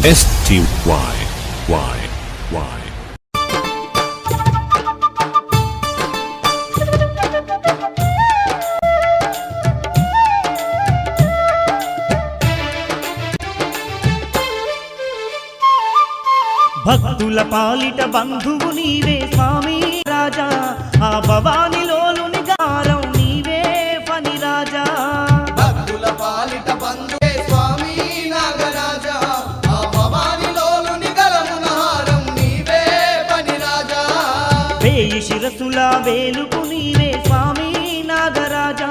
STY. భక్తుల పాలిట బంధువు నీవే స్వామి రాజా, ఆ భవానిలోలుని గారం నీవే ఫణి రాజా. భక్తుల పాలిట బంధువే స్వామి నాగరాజా, ఆ భవానిలోలుని గలమునహారం నీవే ఫణి రాజా. వేయి శిరసుల వేలుపు నీవే స్వామి నాగరాజా,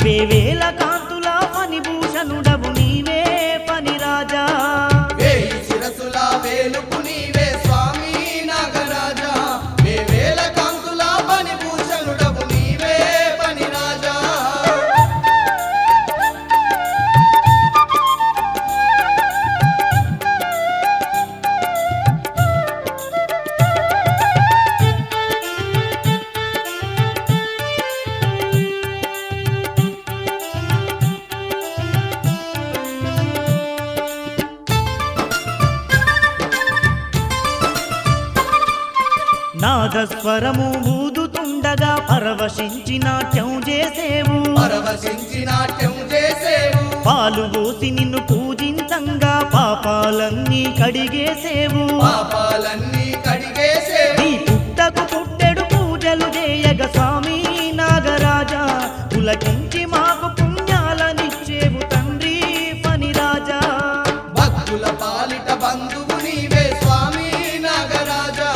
వేవేల కాంతుల ఫణి భూషణుడవు నీవే ఫణి రాజా. వేయి శిరసుల వేలుపు నీవే స్వామి నాగరాజా, వేవేల కాంతుల ఫణి భూషణుడవు నీవే ఫణి రాజా. నాదస్వరము ఊదుతుండగా పరవశించి నాట్యం చేసేవు, పరవశించి నాట్యం చేసేవు. పాలు పోసి నిన్ను పూజించంగా పాపాలన్నీ కడిగేసేవు. పాపాలన్నీ కడిగేసేవు. నీ పుట్టకు పుట్టెడు పూజలు చేయగ స్వామి నాగరాజా, పులకించి మాకు పుణ్యాలనిచ్చేవు తండ్రి ఫణి రాజా. భక్తుల పాలిట బంధువు నీవే స్వామి నాగరాజా,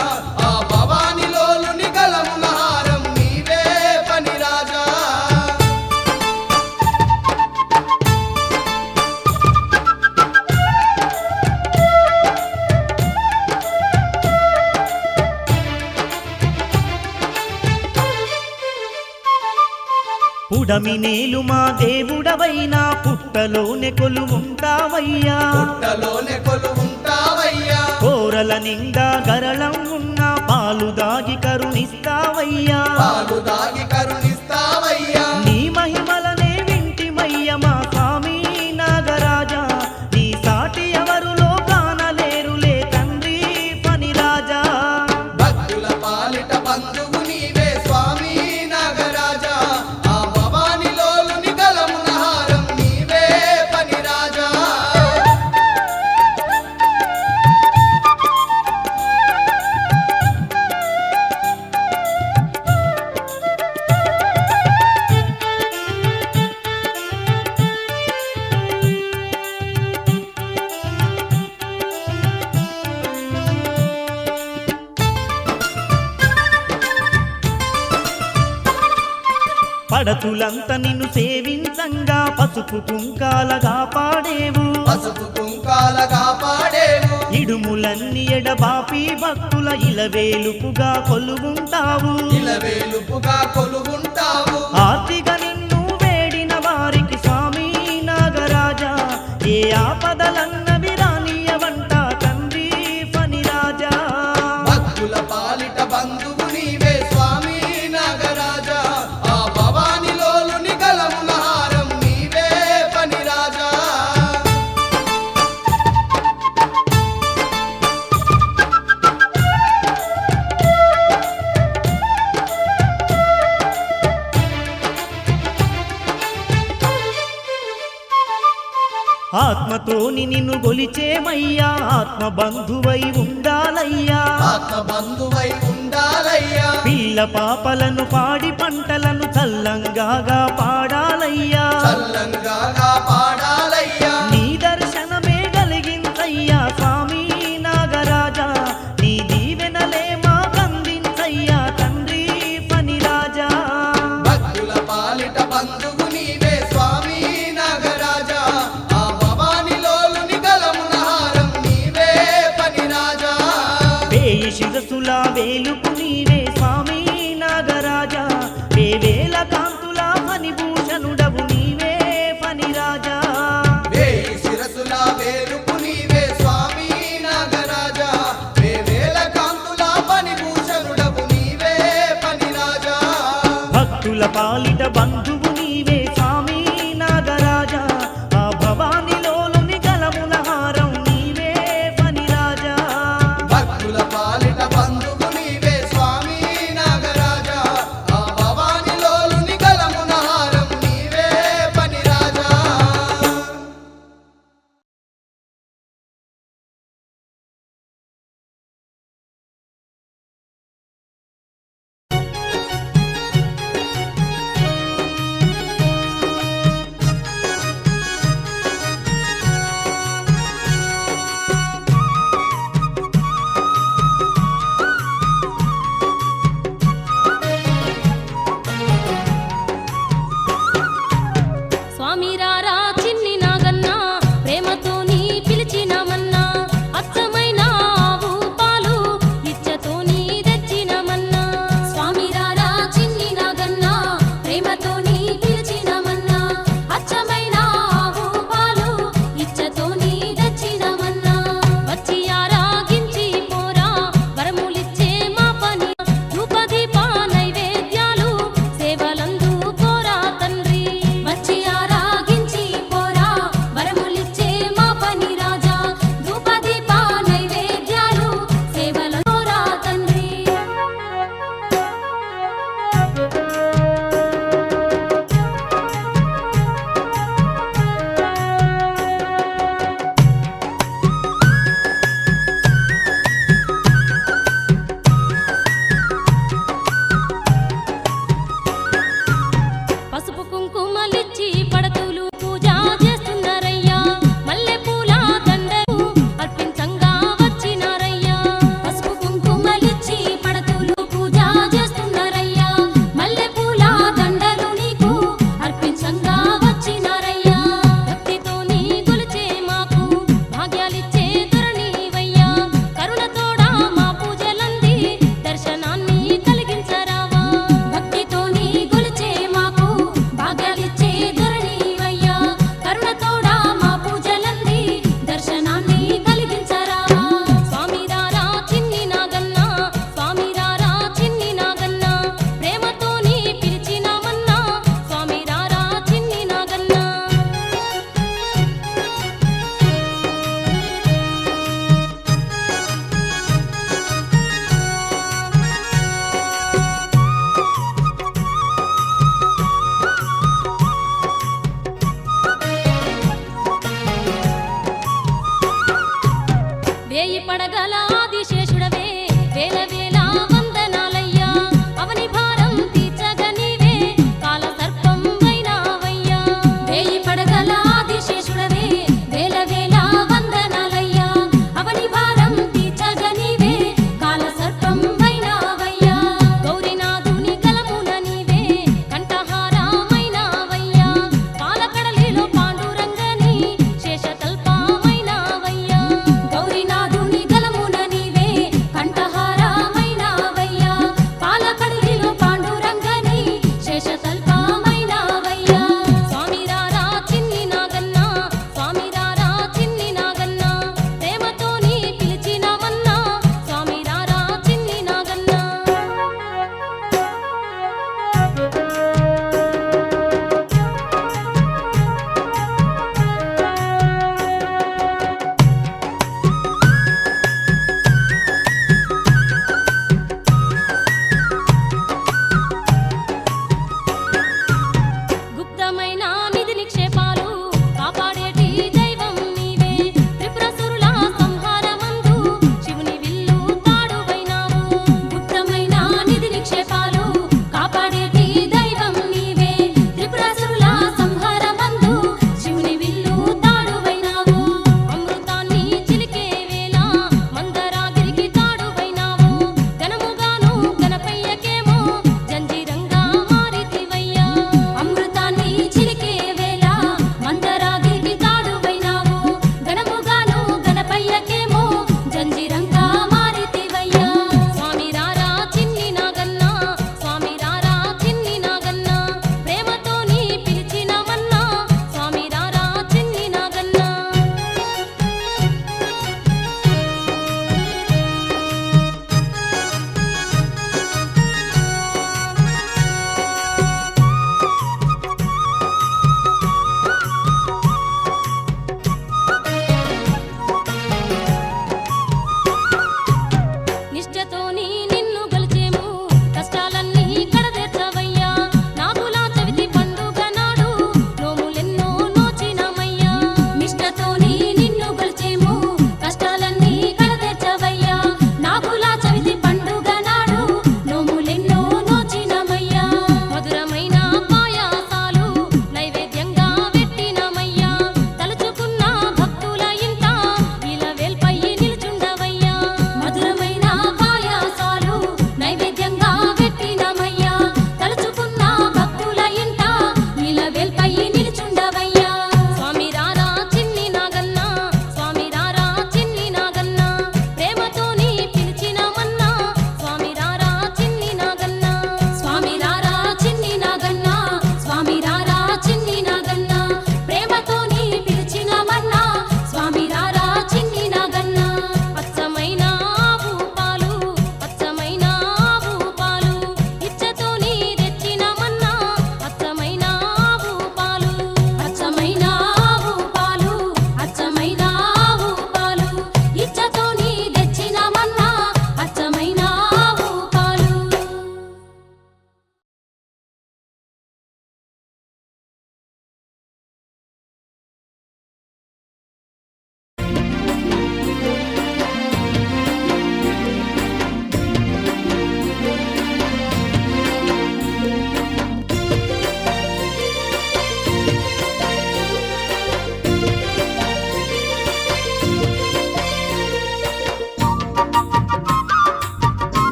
ఆ భవానిలోలుని గలమునహారం నీవే ఫణి రాజా. పుడమి నేలు మా దేవుడవైనా పుట్టలోనే కొలువుంటావయ్యా, పుట్టలోనే కొలువుంటావయ్యా. కోరల నిండా గరళం ఉన్న పాలు దాగి కరుణిస్తావయ్యా. పాలు దాగి కరుణిస్తావయ్యా. నీ మహిమలనే వింటిమయ్య మా స్వామి నాగరాజా, నీ సాటి ఎవరులో కానలేరులే తండ్రి ఫణి రాజా. భక్తుల పాలిట బంధువు నీవే స్వామి నాగరాజా, ఆ భవానిలోలుని గలమునహారం నీవే ఫణి రాజా. పడతులంతా నిన్ను సేవించంగా పసుపు కుంకాలగా పాడేవు, పసుపు కుంకాలగా పాడేవు. ఇడుములన్నీ ఎడబాపి భక్తుల ఇలవేలుపుగా కొలువుంటావు. ఇలవేలుపుగా కొలువుంటావు. ఆర్తిగా నిన్ను వేడిన వారికి స్వామి నాగరాజా, ఏ ఆపదలన్నవి రానియవంట తండ్రి ఫణి రాజా. భక్తుల పాలిట బంధువు నీవే స్వామి నాగరాజా, ఆ భవానిలోలుని గలమునహారం నీవే ఫణి రాజా. ఆత్మతోని నిన్ను గొలిచేమయ్యా, ఆత్మ బంధువై ఉండాలయ్యా. ఆత్మ బంధువై ఉండాలయ్యా. పిల్ల పాపలను పాడి పంటలను చల్లంగా పాడాలయ్యా. చల్లంగా పాడాలయ్యా. నీ దర్శనమే కలిగించయ్యా స్వామి నాగరాజా, నీ దీవెనలే మాకందించయ్యా తండ్రి ఫణి రాజా. భక్తుల పాలిట బంధువు నీవే స్వామి నాగరాజా, ఆ భవానిలోలుని గలమునహారం నీవే ఫణి రాజా. వేయి శిరసుల వేలుపు నీవే స్వామి నాగరాజా, వేవేల కాంతుల ఫణి భూషణుడవు నీవే ఫణి రాజా. వేయి శిరసుల వేలుపు నీవే స్వామి నాగరాజా, వేవేల కాంతుల ఫణి భూషణుడవు నీవే ఫణి రాజా. భక్తుల పాలిట బంధువు నీవే స్వామి నాగరాజా, ఆ భవానిలోలుని గలముల హారం నీవే పడగల ఆదిశేషుడవే వేల వేల వందనాలయ్యా అవని భారం తీర్చగ నీవే కాల సర్పం వైనావయ్యా వేయి పడగల ఆదిశేషుడవే వేల వేల వందనాలయ్యా అవని భారం తీర్చగ నీవే కాల సర్పం వైనావయ్యా గౌరీనాథుని గలమున నీవే కంఠహారమైనావయ్యా పాలకడలిలో పాండురంగని శేషతల్పమైనావయ్యా గౌరీనాథుని గలమున నీవే కంఠహారమైనావయ్యా పాలకడలిలో పాండురంగని శేషతల్పమైనావయ్యా స్వామి రారా చిన్ని నాగన్న స్వామి రారా చిన్ని నాగన్న ప్రేమతోని పిలిచినవన్నా స్వామి రారా చిన్ని నాగన్న గుప్తమైన నిధి నిక్షేపాలు కాపాడేటి దైవం నీవే త్రిపురసురుల సంహారమందు శివుని విల్లు తాడువైనావు గుప్తమైన నిధి నిక్షేపాలు కాపాడేటి దైవం నీవే త్రిపురసురుల సంహారమందు శివుని విల్లు తాడువైనావు అమృతాన్ని చిలికే వేళ మందరాగిరికి తాడువైనావు ఘనముగాను గణపయ్యకేమో జంజీరంగా మారితివయ్యా అమృతాన్ని చిలికే వేళ మందరాగిరికి తాడువైనావు ఘనముగాను గణపయ్యకేమో జంజీరంగా మారితివయ్యా స్వామి రారా చిన్ని నాగన్న స్వామి రారా చిన్ని నాగన్న ప్రేమతోని పిలిచినవన్నా స్వామి రారా చిన్ని నాగన్న నిష్ఠతోని నిన్ను గలిచేము కష్టాలన్నీ కడతెర్చవయ్యా నాగులా చవితి పండుగ నాడు నోములెన్నో నోచినమయ్యా నిష్ఠతోని నిన్ను గలిచేము కష్టాలన్నీ కడతెర్చవయ్యా నాగులా చవితి పండుగ నాడు నోములెన్నో నోచినమయ్యా మధురమైన పాయాసాలు నైవేద్యంగా పెట్టినమయ్యా తలుచుకున్న భక్తుల ఇంట ఇలా వేల్పై నిలుచుండవయ్యా మధురమైన పాయాసాలు నైవేద్యంగా పెట్టినమయ్యా తలుచుకున్న భక్తుల ఇంట ఇలా వేల్పై నిలుచుండవయ్యా స్వామి రారా చిన్ని నాగన్న స్వామి రారా చిన్ని నాగన్న ప్రేమతోని పిలిచినమన్నా స్వామి రారా చిన్ని నాగన్న స్వామి రారా చిన్ని నాగన్న స్వామి రారా చిన్ని నాగన్న ప్రేమతోని పిలిచినమన్నా స్వామి రారా చిన్ని నాగన్న అచ్చమైన ఆవు పాలు అచ్చమైన ఆవు పాలు ఇచ్చతోని తెచ్చినమన్నా అచ్చమైన ఆవు పాలు అచ్చమైన ఆవు పాలు అచ్చమైన ఆవు పాలు ఇచ్చతోని తెచ్చినమన్నా అచ్చమైన ఆవు పాలు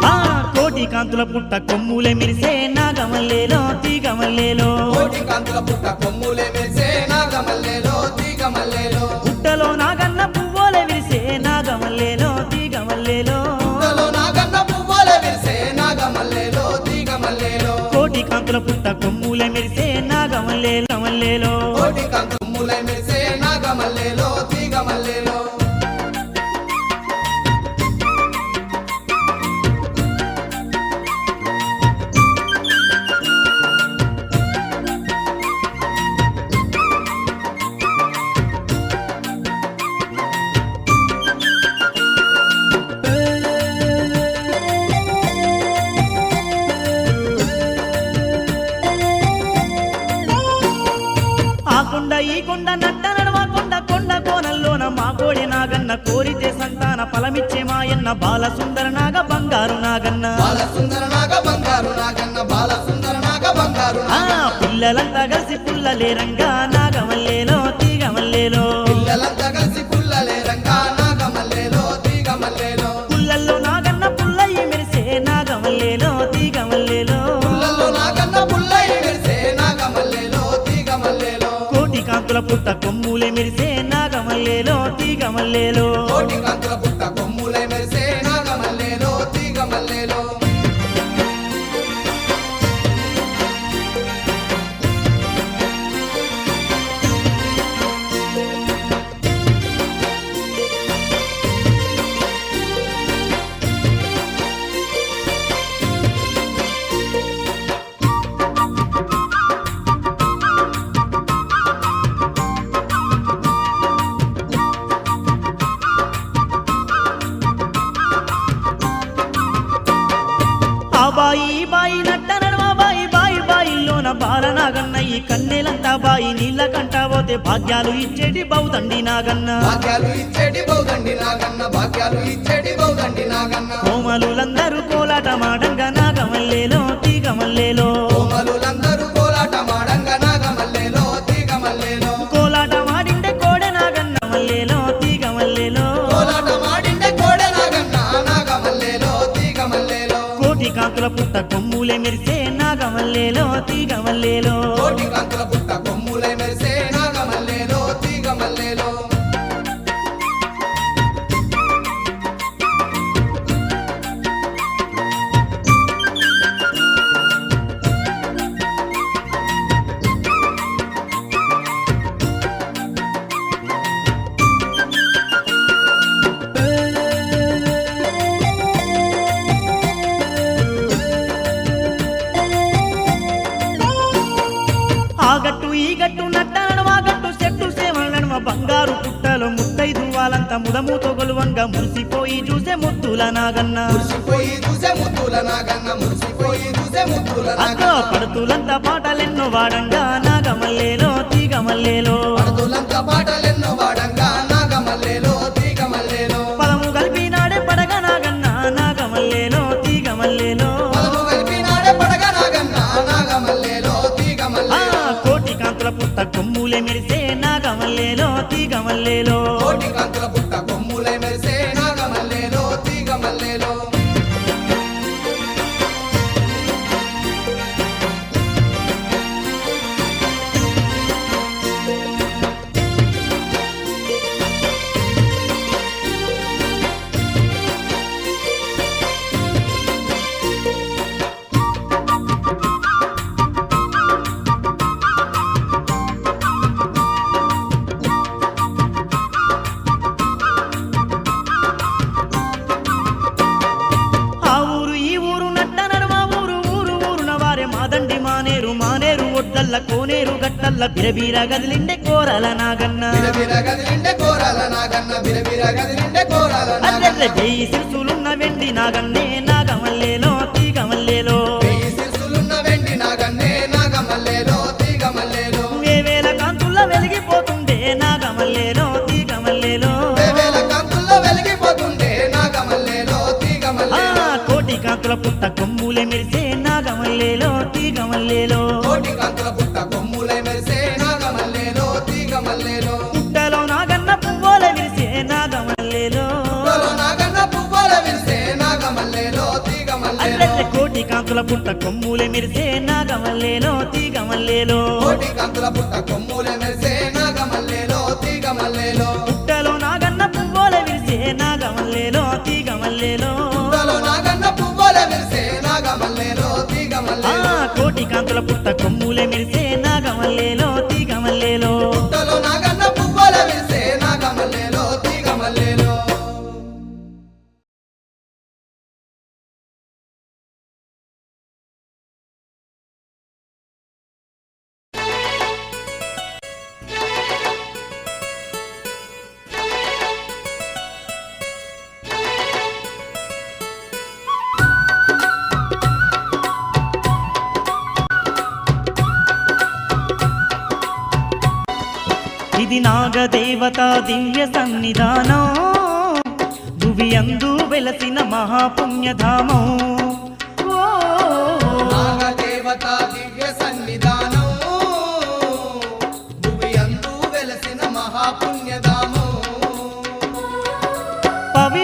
ఆ కోటి కాంతుల పుట్ట కొమ్ములే మెరిసే నాగమల్లేలో తీగమల్లేలో కోటి కాంతుల పుట్ట కొమ్ములే మెరిసే నాగమల్లేలో తీగమల్లేలో పుట్టలో నాగన్న పువ్వులే విరిసే నాగమల్లేలో తీగమల్లేలో పుట్టలో నాగన్న పువ్వులే మెరిసే నాగమల్లేలో తీగమల్లేలో కోటి కాంతుల పుట్ట కొమ్ములే మెరిసే నాగమల్లేలో మల్లేలో కోటి కాంతుల కొమ్ములే మెరిసే నాగమల్లేలో తీగమల్లేలో ఉన్న బాల సుందర నాగ బంగారు నాగన్న బాల సుందర నాగ బంగారు నాగన్న బాల సుందర నాగ బంగారు ఆ పిల్లలంతా కలిసి పుల్లలేరంగా నాగమల్లేలో తీగమల్లేలో పిల్లలంతా కలిసి పుల్లలే రంగా నాగమల్లేలో తీగమల్లేలో పుల్లల్లో నాగన్న పుల్లయ్యి మెరిసే నాగమల్లేలో తీగమల్లేలో పుల్లల్లో నాగన్న పుల్లయ్య మెరిసే నాగమల్లేలో తీగమల్లేలో కోటి కాంతుల పుట్ట కొమ్ములే మెరిసే నాగమల్లేలో తీగమల్లేలో కోటి కాంతుల పుట్ట కొమ్ములే మెరిసే నాగమల్లేలో తీగమల్లేలో ఆ బాయి బాయి నట్ట నడమ బాయి బాయి బాయిల్లోన బాల నాగన్న ఈ కన్నెలంతా బాయి నీళ్ళ కంట పోతే భాగ్యాలు ఇచ్చేటి బౌదండి నాగన్న భాగ్యాలు ఇచ్చేటి బౌదండి నాగన్న భాగ్యాలు ఇచ్చేటి బౌదండి నాగన్న కోమలులందరూ కోలాట మాడంగా నాగమల్లేలో తీగమల్లేలో కోమలులందరూ కోలాట మాడంగా నాగమల్లేలో తీగమల్లేలో కోలాట మాడిండే కోడె నాగన్న మల్లేలో తీగమల్లేలో కోలాట మాడిండే కోడె నాగన్న నాగమల్లేలో తీగమల్లేలో కోటి కాంతుల పుట్ట కొమ్ములే మెరిసే నాగమల్లేలో తీగమల్లేలో కోటి కాంతుల పుట్ట కొమ్ములే మెరిసే నాగమల్లేలో తీగమల్లేలో ఆ గట్టు ఈ గట్టు నట్ట నడమ గట్టు చెట్టు సేవల నడమ బంగారు పుట్టలో ముత్తైదు వాళ్ళంతా ముదముతో గొలువంగా మురిసిపోయి చూసే ముత్తుల నాగన్న మురిసిపోయి చూసే ముద్దుల నాగన్న మురిసిపోయి చూసే ముద్దుల అక్కో నాగన్న పడుతులంతా పాటలెన్నో వాడంగా నాగమల్లేలో తీగమల్లేలో పడుతులంతా పాటలెన్నో వాడంగా నాగమల్లేలో తీగమల్లేలో పదము కలిపినాడే పడగ నాగన్న నాగమల్లేలో తీగమల్లేలో పదము కలిపినాడే పడగ నాగన్న నాగమల్లేలో ఆ తీగమల్లేలో కోటి కాంతుల పుట్ట కొమ్ములే మెరిసే నాగమల్లేలో తీగమల్లేలో కోటి కాంతుల పుట్ట కొమ్ములే మెరిసే నాగమల్లేలో తీగమల్లేలో ఆ ఊరు ఈ ఊరు నట్ట నడుమ ఊరు ఊరు ఊరున వారే మాదండి మానేరు మానేరు ఒడ్లల్ల కోనేరు గట్టల్ల బిరబీర గదిలిండే కోరల నాగన్న బిరబిర గదిలిండే కోరాల నాగన్న బిరబిర గదిలిండే కోరాల అల్లెల్ల నాగన్న జయి సిరుసులున్న వెండి నాగన్నే నాగమల్లేలో తీగమల్లేలో వెయ్యి శిరసులున్న వెండి నాగన్నే నాగమల్లేలో తీగమల్లేలో వేవేల కాంతుల్ల వెలిగిపోతుండే నాగమల్లేలో తీగమల్లేలో వేవేల కాంతుల్లో వెలిగిపోతుండే నాగమల్లేలో ఆ తీగమల్లేలో కోటి కాంతుల పుట్ట కొమ్ములే మెరిసే నాగమల్లేలో తీగమల్లేలో కోటి కాంతుల పుట్ట కొమ్ములే మెరిసే నాగమల్లేలో తీగమల్లేలో పుట్టలో నాగన్న పువ్వుల విరిసే నాగమల్లేలో పువ్వులో నాగన్న పువ్వుల విరిసే నాగమల్లేలో తీగమల్లేలో అల్లెల్ల కోటి కాంతుల పుట్ట కొమ్ములే మెరిసే నాగమల్లేలో తీగమల్లేలో కోటి కాంతుల పుట్ట కొమ్ములే మెరిసే నాగమల్లేలో తీగమల్లేలో పుట్టలో నాగన్న పువ్వుల విరిసే నాగమల్లేలో తీగమల్లేలో పువ్వులో నాగన్న పువ్వుల విరిసే నాగమల్లేలో ఆ తీగమల్లేలో కోటి కాంతుల పుట్ట కొమ్ములే మెరిసే నాగమల్లేలో తీగమల్లేలో పుట్టలో నాగన్న పువ్వుల విరిసే నాగమల్లేలో తీగమల్లేలో ఇది నాగదేవత దివ్య సన్నిధానం భువి అందు వెలసిన మహాపుణ్యధామం ఓ నాగదేవత దివ్య సన్నిధానం భువి అందు వెలసిన మహాపుణ్యధామం